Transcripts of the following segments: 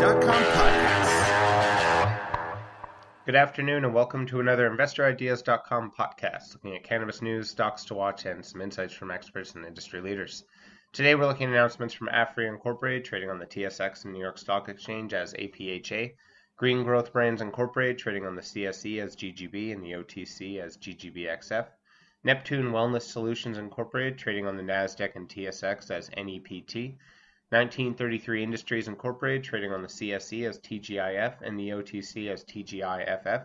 GGB.com podcast. Good afternoon and welcome to another InvestorIdeas.com podcast, looking at cannabis news, stocks to watch, and some insights from experts and industry leaders. Today we're looking at announcements from APHA Incorporated, trading on the TSX and New York Stock Exchange as APHA, Green Growth Brands Incorporated, trading on the CSE as GGB and the OTC as GGB.C, Neptune Wellness Solutions Incorporated, trading on the NASDAQ and TSX as NEPT.TO, 1933 Industries Incorporated, trading on the CSE as TGIF and the OTC as TGIF.C,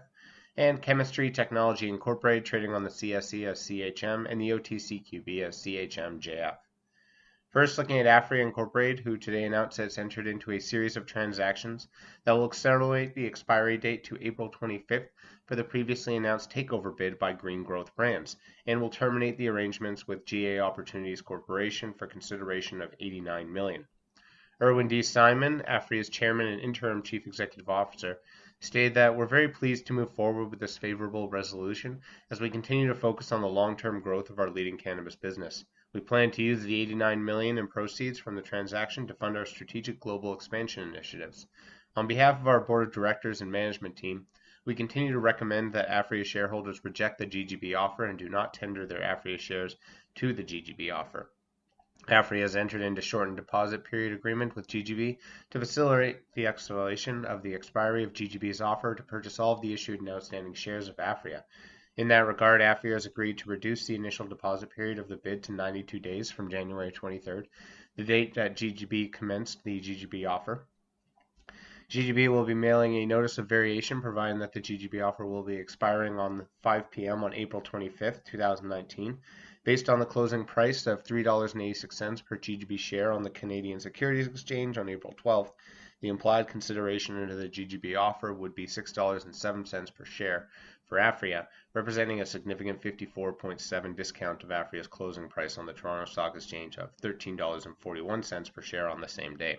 and Chemistry Technology Incorporated, trading on the CSE as CHM and the OTCQB as CHM.C. First, looking at APHA Incorporated, who today announced that it's entered into a series of transactions that will accelerate the expiry date to April 25th for the previously announced takeover bid by Green Growth Brands, and will terminate the arrangements with GA Opportunities Corporation for consideration of $89 million. Irwin D. Simon, APHA's chairman and interim chief executive officer, stated that we're very pleased to move forward with this favorable resolution as we continue to focus on the long-term growth of our leading cannabis business. We plan to use the $89 million in proceeds from the transaction to fund our strategic global expansion initiatives. On behalf of our board of directors and management team, we continue to recommend that APHA shareholders reject the GGB offer and do not tender their APHA shares to the GGB offer. APHA has entered into shortened deposit period agreement with GGB to facilitate the acceleration of the expiry of GGB's offer to purchase all of the issued and outstanding shares of APHA. In that regard, APHA has agreed to reduce the initial deposit period of the bid to 92 days from January 23rd, the date that GGB commenced the GGB offer. GGB will be mailing a notice of variation providing that the GGB offer will be expiring on 5 p.m. on April 25th, 2019, based on the closing price of $3.86 per GGB share on the Canadian Securities Exchange on April 12th. The implied consideration under the GGB offer would be $6.07 per share for APHA, representing a significant 54.7% discount of APHA's closing price on the Toronto Stock Exchange of $13.41 per share on the same day.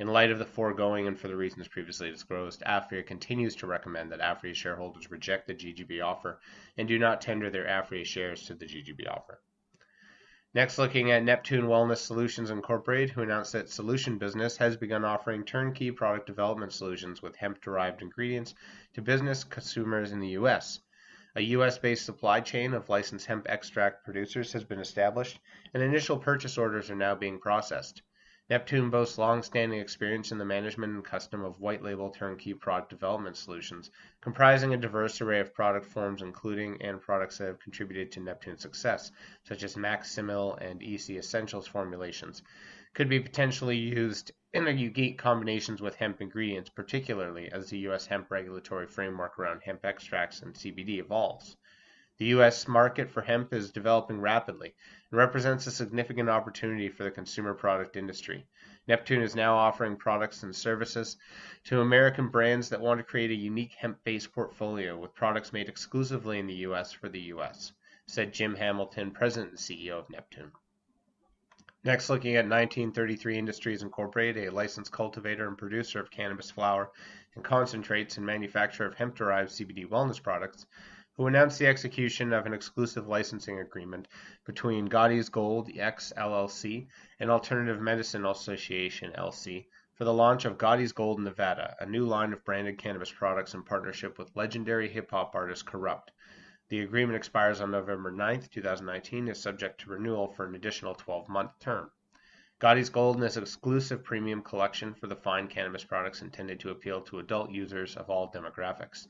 In light of the foregoing and for the reasons previously disclosed, APHA continues to recommend that APHA shareholders reject the GGB offer and do not tender their APHA shares to the GGB offer. Next, looking at Neptune Wellness Solutions Incorporated, who announced that its solution business has begun offering turnkey product development solutions with hemp-derived ingredients to business consumers in the U.S. A U.S.-based supply chain of licensed hemp extract producers has been established, and initial purchase orders are now being processed. Neptune boasts long-standing experience in the management and custom of white-label turnkey product development solutions, comprising a diverse array of product forms including and products that have contributed to Neptune's success, such as Maximil and EC Essentials formulations, could be potentially used in unique combinations with hemp ingredients, particularly as the U.S. hemp regulatory framework around hemp extracts and CBD evolves. The U.S. market for hemp is developing rapidly and represents a significant opportunity for the consumer product industry. Neptune is now offering products and services to American brands that want to create a unique hemp-based portfolio with products made exclusively in the U.S. for the U.S., said Jim Hamilton, President and CEO of Neptune. Next, looking at 1933 Industries Incorporated, a licensed cultivator and producer of cannabis flower and concentrates and manufacturer of hemp-derived CBD wellness products, who announced the execution of an exclusive licensing agreement between Gotti's Gold X LLC and Alternative Medicine Association LC for the launch of Gotti's Gold Nevada, a new line of branded cannabis products in partnership with legendary hip-hop artist Corrupt. The agreement expires on November 9th, 2019, and is subject to renewal for an additional 12-month term. Gotti's Gold is an exclusive premium collection for the fine cannabis products intended to appeal to adult users of all demographics.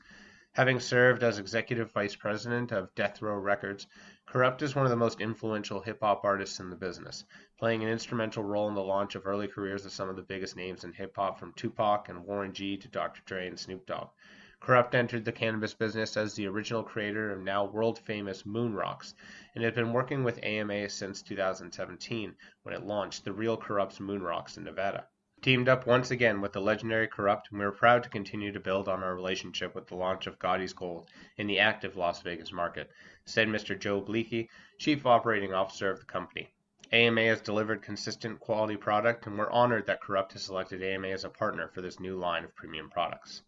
Having served as executive vice president of Death Row Records, Corrupt is one of the most influential hip-hop artists in the business, playing an instrumental role in the launch of early careers of some of the biggest names in hip-hop, from Tupac and Warren G to Dr. Dre and Snoop Dogg. Corrupt entered the cannabis business as the original creator of now world-famous Moon Rocks, and had been working with AMA since 2017, when it launched the Real Corrupt's Moon Rocks in Nevada. Teamed up once again with the legendary Corrupt, and we are proud to continue to build on our relationship with the launch of Gotti's Gold in the active Las Vegas market, said Mr. Joe Bleakey, Chief Operating Officer of the company. AMA has delivered consistent quality product, and we're honored that Corrupt has selected AMA as a partner for this new line of premium products.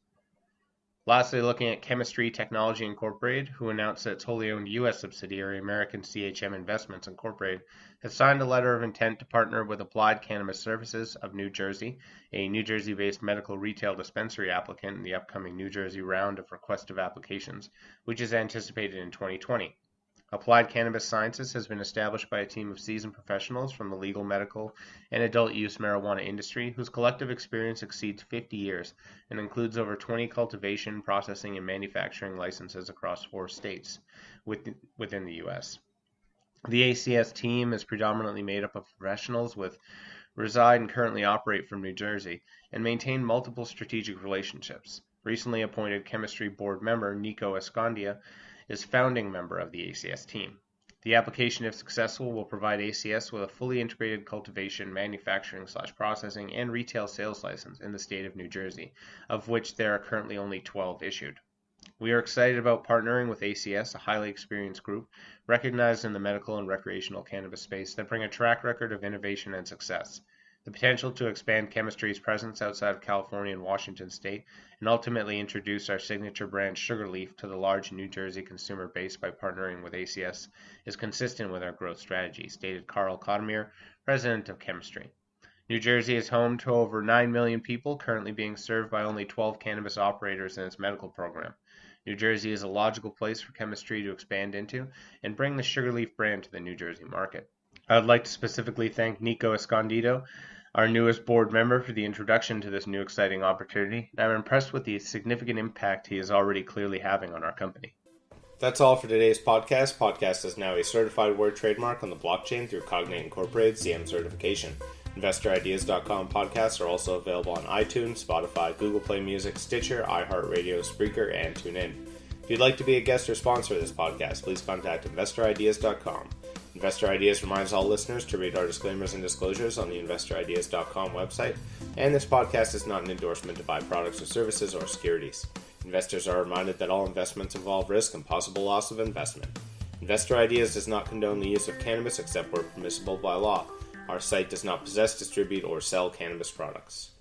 Lastly, looking at Chemistry Technology Incorporated, who announced that its wholly owned U.S. subsidiary, American CHM Investments Incorporated, has signed a letter of intent to partner with Applied Cannabis Services of New Jersey, a New Jersey-based medical retail dispensary applicant in the upcoming New Jersey round of request of applications, which is anticipated in 2020. Applied Cannabis Sciences has been established by a team of seasoned professionals from the legal, medical, and adult use marijuana industry whose collective experience exceeds 50 years and includes over 20 cultivation, processing, and manufacturing licenses across 4 states within the U.S. The ACS team is predominantly made up of professionals with reside and currently operate from New Jersey and maintain multiple strategic relationships. Recently appointed chemistry board member Nico Escondia is founding member of the ACS team. The application, if successful, will provide ACS with a fully integrated cultivation, manufacturing/processing, and retail sales license in the state of New Jersey, of which there are currently only 12 issued. We are excited about partnering with ACS, a highly experienced group recognized in the medical and recreational cannabis space that bring a track record of innovation and success. The potential to expand chemistry's presence outside of California and Washington state, and ultimately introduce our signature brand Sugarleaf to the large New Jersey consumer base by partnering with ACS is consistent with our growth strategy, stated Carl Cotomir, president of Chemistry. New Jersey is home to over 9 million people, currently being served by only 12 cannabis operators in its medical program. New Jersey is a logical place for chemistry to expand into and bring the Sugarleaf brand to the New Jersey market. I would like to specifically thank Nico Escondido, our newest board member, for the introduction to this new exciting opportunity, and I'm impressed with the significant impact he is already clearly having on our company. That's all for today's podcast. Podcast is now a certified word trademark on the blockchain through Cognate Incorporated CM certification. InvestorIdeas.com podcasts are also available on iTunes, Spotify, Google Play Music, Stitcher, iHeartRadio, Spreaker, and TuneIn. If you'd like to be a guest or sponsor of this podcast, please contact InvestorIdeas.com. Investor Ideas reminds all listeners to read our disclaimers and disclosures on the InvestorIdeas.com website, and this podcast is not an endorsement to buy products or services or securities. Investors are reminded that all investments involve risk and possible loss of investment. Investor Ideas does not condone the use of cannabis except where permissible by law. Our site does not possess, distribute, or sell cannabis products.